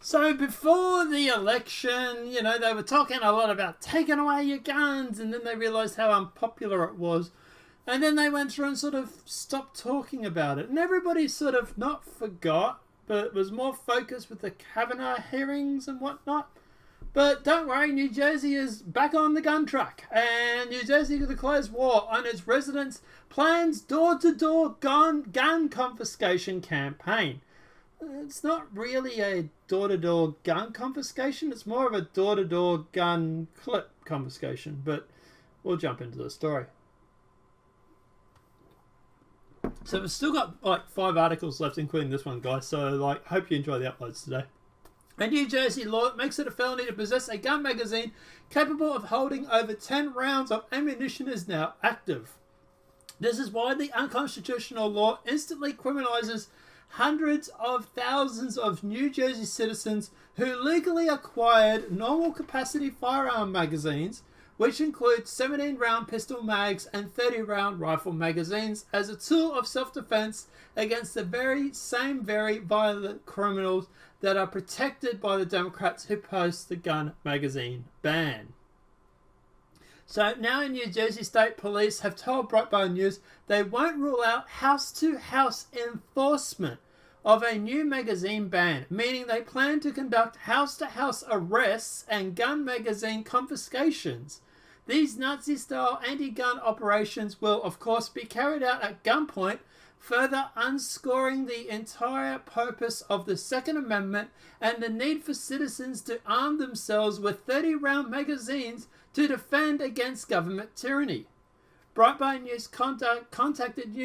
So before the election, you know, they were talking a lot about taking away your guns, and then they realised how unpopular it was. And then they went through and sort of stopped talking about it. And everybody sort of not forgot, but was more focused with the Kavanaugh hearings and whatnot. But don't worry, New Jersey is back on the gun track. And New Jersey declares war on its residents, plans door-to-door gun confiscation campaign. It's not really a door-to-door gun confiscation. It's more of a door-to-door gun clip confiscation. But we'll jump into the story. So we've still got like 5 articles left, including this one, guys. So like, hope you enjoy the uploads today. A New Jersey law makes it a felony to possess a gun magazine capable of holding over 10 rounds of ammunition is now active. This is why the unconstitutional law instantly criminalizes hundreds of thousands of New Jersey citizens who legally acquired normal capacity firearm magazines, which include 17-round pistol mags and 30-round rifle magazines, as a tool of self-defense against the very violent criminals that are protected by the Democrats who post the gun magazine ban. So now in New Jersey, state police have told Breitbart News they won't rule out house-to-house enforcement of a new magazine ban, meaning they plan to conduct house-to-house arrests and gun magazine confiscations. These Nazi-style anti-gun operations will, of course, be carried out at gunpoint, further unscoring the entire purpose of the Second Amendment and the need for citizens to arm themselves with 30-round magazines to defend against government tyranny. Breitbart News contacted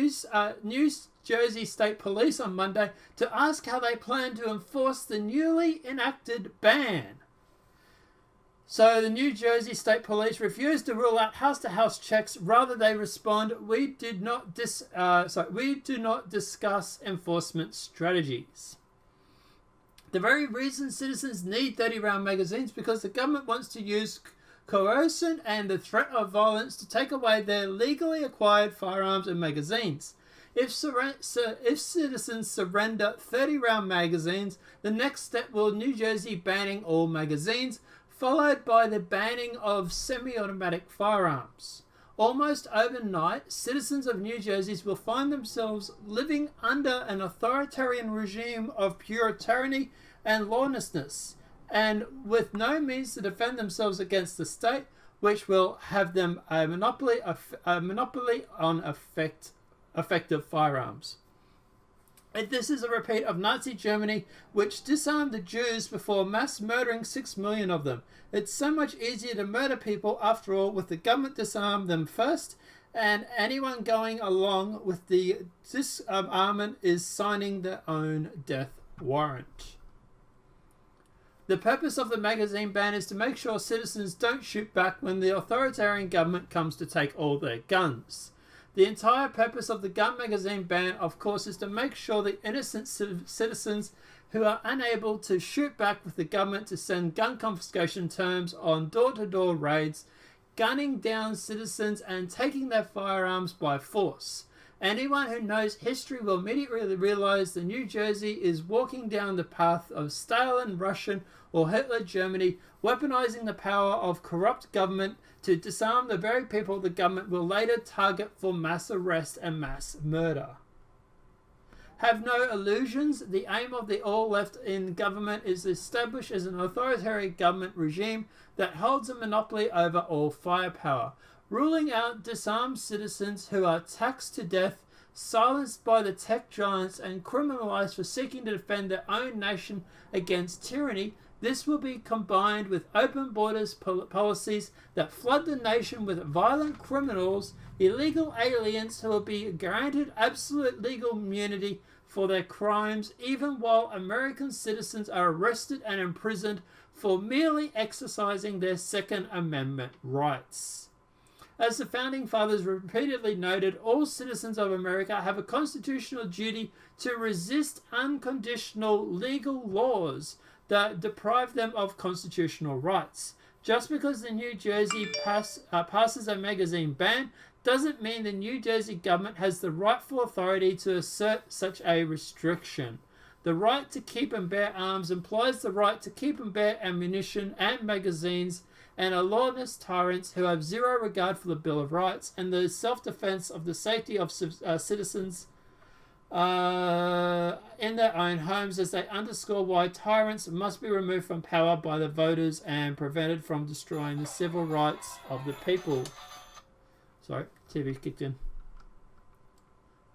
New Jersey State Police on Monday to ask how they plan to enforce the newly enacted ban. So the New Jersey State Police refused to rule out house-to-house checks. Rather, they respond, we do not discuss enforcement strategies. The very reason citizens need 30-round magazines because the government wants to use coercion and the threat of violence to take away their legally acquired firearms and magazines. If citizens surrender 30-round magazines, the next step will New Jersey banning all magazines, followed by the banning of semi-automatic firearms. Almost overnight, citizens of New Jersey will find themselves living under an authoritarian regime of pure tyranny and lawlessness, and with no means to defend themselves against the state, which will have them a monopoly on effective firearms. This is a repeat of Nazi Germany, which disarmed the Jews before mass murdering 6 million of them. It's so much easier to murder people, after all, with the government disarm them first, and anyone going along with the disarmament is signing their own death warrant. The purpose of the magazine ban is to make sure citizens don't shoot back when the authoritarian government comes to take all their guns. The entire purpose of the gun magazine ban, of course, is to make sure the innocent citizens who are unable to shoot back with the government to send gun confiscation terms on door-to-door raids, gunning down citizens and taking their firearms by force. Anyone who knows history will immediately realize that New Jersey is walking down the path of Stalin Russian or Hitler Germany, weaponizing the power of corrupt government to disarm the very people the government will later target for mass arrest and mass murder. Have no illusions. The aim of the all left in government is established as an authoritarian government regime that holds a monopoly over all firepower, ruling out disarmed citizens who are taxed to death, silenced by the tech giants, and criminalized for seeking to defend their own nation against tyranny. This will be combined with open borders policies that flood the nation with violent criminals, illegal aliens who will be granted absolute legal immunity for their crimes, even while American citizens are arrested and imprisoned for merely exercising their Second Amendment rights. As the Founding Fathers repeatedly noted, all citizens of America have a constitutional duty to resist unconditional legal laws that deprive them of constitutional rights. Just because the New Jersey passes a magazine ban doesn't mean the New Jersey government has the rightful authority to assert such a restriction. The right to keep and bear arms implies the right to keep and bear ammunition and magazines, and are lawless tyrants who have zero regard for the Bill of Rights and the self-defense of the safety of citizens in their own homes, as they underscore why tyrants must be removed from power by the voters and prevented from destroying the civil rights of the people. Sorry, TV kicked in.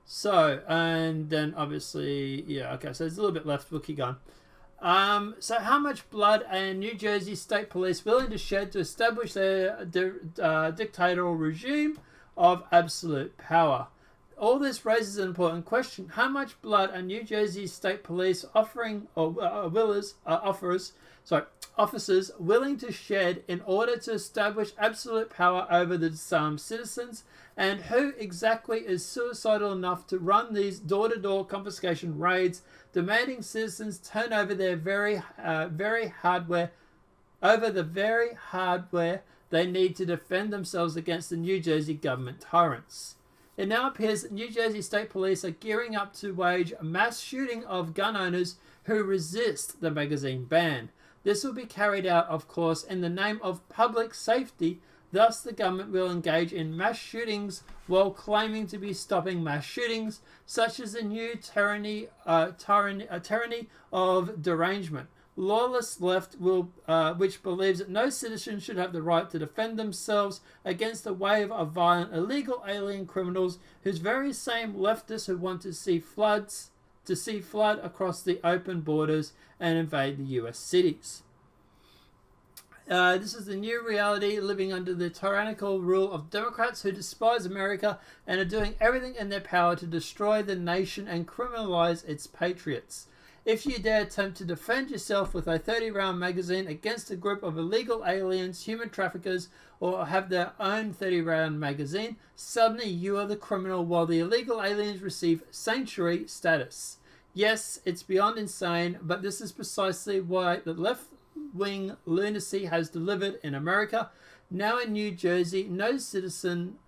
So, and then obviously, yeah, okay, so there's a little bit left. We'll keep going. So how much blood are New Jersey State Police willing to shed to establish their dictatorial regime of absolute power? All this raises an important question. How much blood are New Jersey State Police officers willing to shed in order to establish absolute power over the disarmed citizens? And who exactly is suicidal enough to run these door-to-door confiscation raids, demanding citizens turn over their very hardware they need to defend themselves against the New Jersey government tyrants? It now appears that New Jersey State Police are gearing up to wage a mass shooting of gun owners who resist the magazine ban. This will be carried out, of course, in the name of public safety. Thus, the government will engage in mass shootings while claiming to be stopping mass shootings, such as the new tyranny of derangement. Lawless left which believes that no citizen should have the right to defend themselves against a wave of violent illegal alien criminals, whose very same leftists who want to see flood across the open borders and invade the US cities. This is the new reality, living under the tyrannical rule of Democrats who despise America and are doing everything in their power to destroy the nation and criminalize its patriots. If you dare attempt to defend yourself with a 30-round magazine against a group of illegal aliens, human traffickers, or have their own 30-round magazine, suddenly you are the criminal while the illegal aliens receive sanctuary status. Yes, it's beyond insane, but this is precisely why the left-wing lunacy has delivered in America. Now in New Jersey, no citizen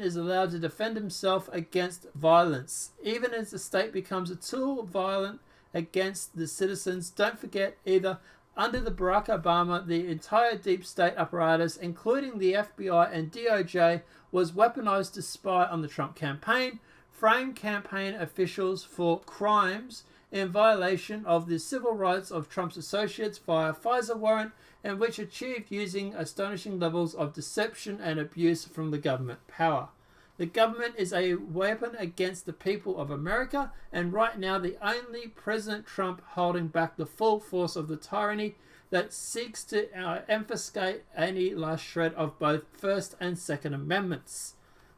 is allowed to defend himself against violence, even as the state becomes a tool violent against the citizens. Don't forget either, under the Barack Obama, the entire deep state apparatus, including the FBI and DOJ, was weaponized to spy on the Trump campaign, frame campaign officials for crimes in violation of the civil rights of Trump's associates via FISA warrant, and which achieved using astonishing levels of deception and abuse from the government power. The government is a weapon against the people of America, and right now the only President Trump holding back the full force of the tyranny that seeks to obfuscate any last shred of both First and Second Amendments.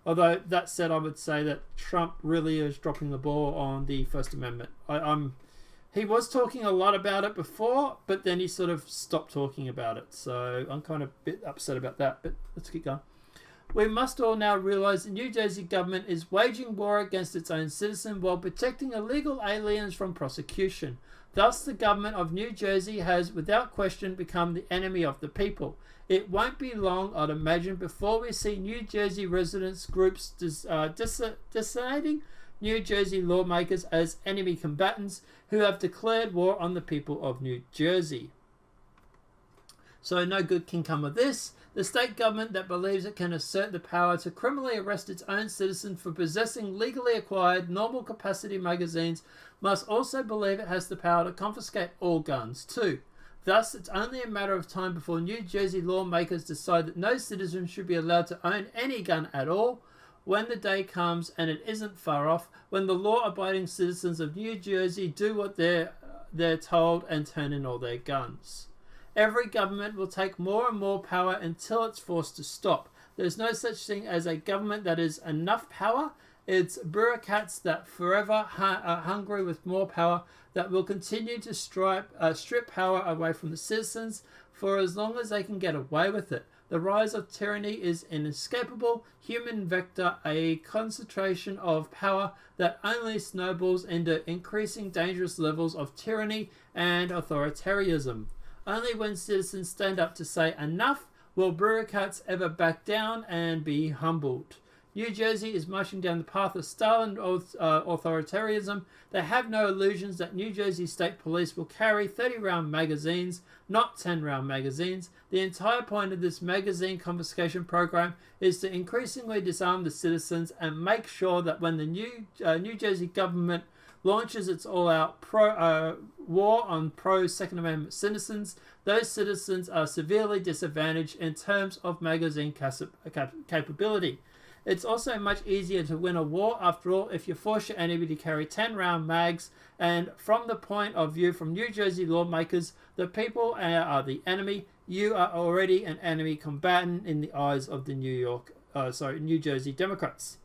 Although, that said, I would say that Trump really is dropping the ball on the First Amendment. He was talking a lot about it before, but then he sort of stopped talking about it. So I'm kind of a bit upset about that, but let's keep going. We must all now realize the New Jersey government is waging war against its own citizens while protecting illegal aliens from prosecution. Thus, the government of New Jersey has, without question, become the enemy of the people. It won't be long, I'd imagine, before we see New Jersey residents groups designating New Jersey lawmakers as enemy combatants who have declared war on the people of New Jersey. So no good can come of this. The state government that believes it can assert the power to criminally arrest its own citizens for possessing legally acquired normal capacity magazines must also believe it has the power to confiscate all guns too. Thus, it's only a matter of time before New Jersey lawmakers decide that no citizen should be allowed to own any gun at all. When the day comes, and it isn't far off, when the law-abiding citizens of New Jersey do what they're told and turn in all their guns. Every government will take more and more power until it's forced to stop. There's no such thing as a government that is enough power. It's bureaucrats that forever are hungry with more power that will continue to strip power away from the citizens for as long as they can get away with it. The rise of tyranny is an inescapable human vector, a concentration of power that only snowballs into increasing dangerous levels of tyranny and authoritarianism. Only when citizens stand up to say enough will bureaucrats ever back down and be humbled. New Jersey is marching down the path of Stalin authoritarianism. They have no illusions that New Jersey State Police will carry 30-round magazines, not 10-round magazines. The entire point of this magazine confiscation program is to increasingly disarm the citizens and make sure that when the New Jersey government launches its all-out war on pro-Second Amendment citizens, those citizens are severely disadvantaged in terms of magazine capability. It's also much easier to win a war, after all, if you force your enemy to carry 10-round mags, and from the point of view from New Jersey lawmakers, the people are the enemy. You are already an enemy combatant in the eyes of the New Jersey Democrats.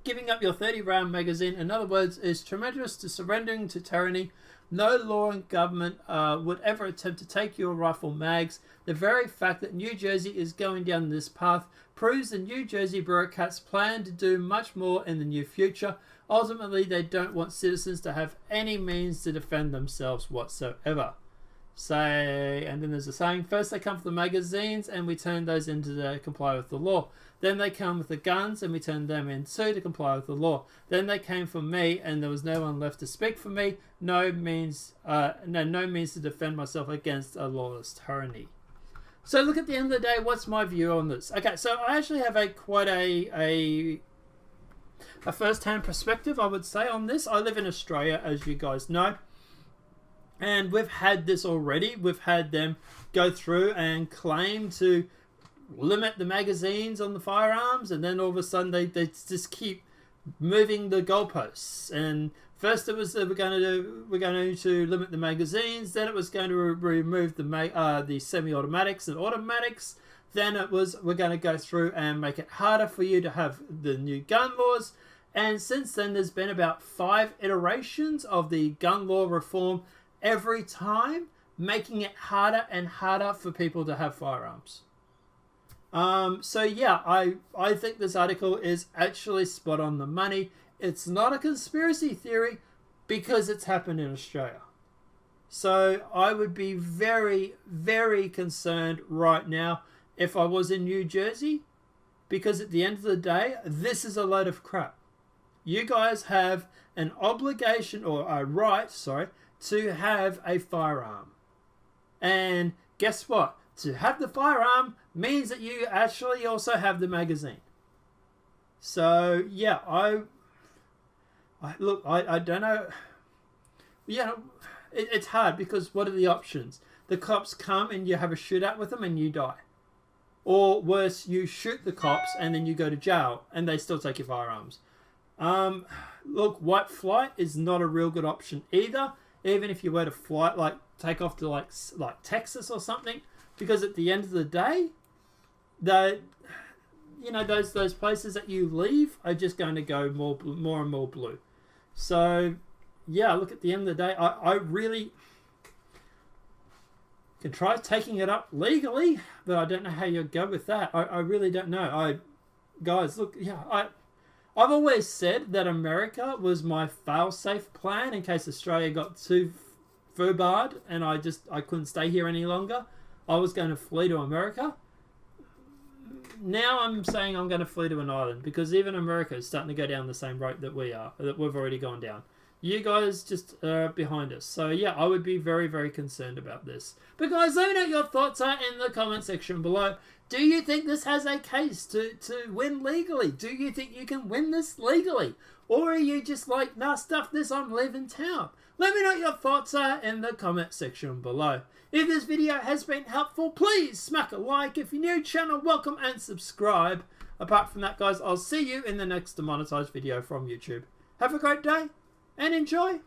Giving up your 30-round magazine, in other words, is tremendous to surrendering to tyranny. No law and government would ever attempt to take your rifle mags. The very fact that New Jersey is going down this path proves the New Jersey bureaucrats plan to do much more in the near future. Ultimately, they don't want citizens to have any means to defend themselves whatsoever. And then there's a saying, first they come for the magazines and we turn those into to comply with the law. Then they come with the guns and we turn them into to comply with the law. Then they came for me and there was no one left to speak for me. No means to defend myself against a lawless tyranny. So look, at the end of the day, what's my view on this? Okay, so I actually have quite a first-hand perspective, I would say, on this. I live in Australia, as you guys know. And we've had this already. We've had them go through and claim to limit the magazines on the firearms, and then all of a sudden they just keep moving the goalposts. And first it was we're going to limit the magazines. Then it was going to remove the semi-automatics and automatics. Then it was we're going to go through and make it harder for you to have the new gun laws. And since then, there's been about 5 iterations of the gun law reform. Every time, making it harder and harder for people to have firearms. So yeah, I think this article is actually spot on the money. It's not a conspiracy theory because it's happened in Australia. So I would be very, very concerned right now if I was in New Jersey, because at the end of the day, this is a load of crap. You guys have an obligation, or a right, to have a firearm. And guess what? To have the firearm means that you actually also have the magazine. So, yeah, I don't know. Yeah, it's hard because what are the options? The cops come and you have a shootout with them and you die. Or worse, you shoot the cops and then you go to jail and they still take your firearms. Look, white flight is not a real good option either. Even if you were to take off to like Texas or something, because at the end of the day, those places that you leave are just going to go more and more blue. So yeah, look, at the end of the day, I really can try taking it up legally, but I don't know how you'll go with that. I really don't know. Guys, look, yeah, I've always said that America was my fail-safe plan in case Australia got too foobarred and I couldn't stay here any longer. I was going to flee to America. Now I'm saying I'm going to flee to an island because even America is starting to go down the same road that we've already gone down. You guys just are behind us. So yeah, I would be very, very concerned about this. But guys, let me know what your thoughts are in the comment section below. Do you think this has a case to win legally? Do you think you can win this legally? Or are you just like, nah, stuff this, I'm leaving town? Let me know what your thoughts are in the comment section below. If this video has been helpful, please smack a like. If you're new to the channel, welcome and subscribe. Apart from that, guys, I'll see you in the next demonetized video from YouTube. Have a great day and enjoy.